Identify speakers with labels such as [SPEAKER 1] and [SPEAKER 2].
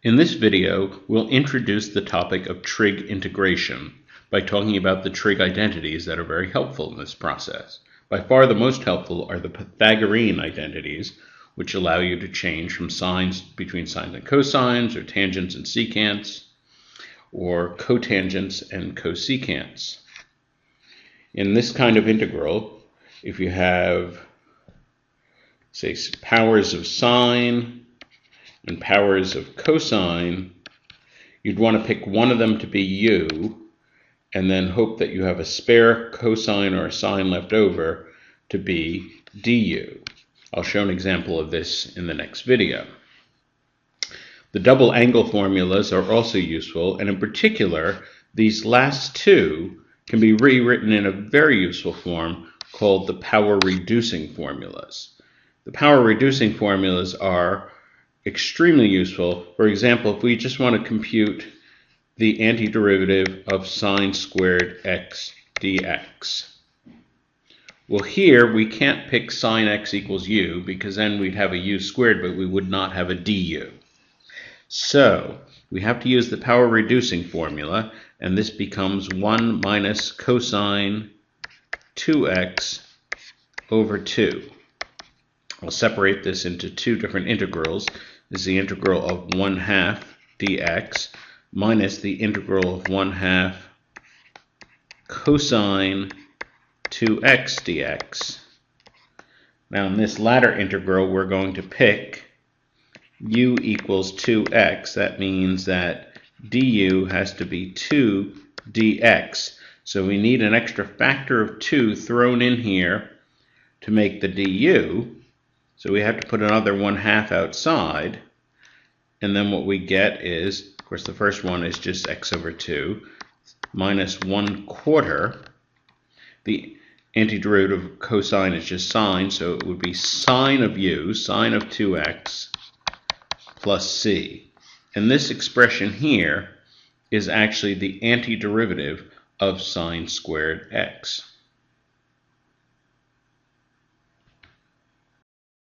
[SPEAKER 1] In this video, we'll introduce the topic of trig integration by talking about the trig identities that are very helpful in this process. By far the most helpful are the Pythagorean identities, which allow you to change from signs between sines and cosines, or tangents and secants, or cotangents and cosecants. In this kind of integral, if you have, say, powers of sine and powers of cosine, you'd want to pick one of them to be u, and then hope that you have a spare cosine or a sine left over to be du. I'll show an example of this in the next video. The double angle formulas are also useful, and in particular, these last two can be rewritten in a very useful form called the power reducing formulas. The power reducing formulas are extremely useful. For example, if we just want to compute the antiderivative of sine squared x dx. Well, here we can't pick sine x equals u because then we'd have a u squared, but we would not have a du. So we have to use the power reducing formula, and this becomes 1 minus cosine 2x over 2. I'll separate this into two different integrals. This is the integral of 1/2 dx minus the integral of 1/2 cosine 2x dx. Now in this latter integral, we're going to pick u equals 2x. That means that du has to be 2 dx. So we need an extra factor of 2 thrown in here to make the du. So we have to put another 1/2 outside, and then what we get is, of course the first one is just x over 2, minus 1/4. The antiderivative of cosine is just sine, so it would be sine of u, sine of 2x, plus c. And this expression here is actually the antiderivative of sine squared x.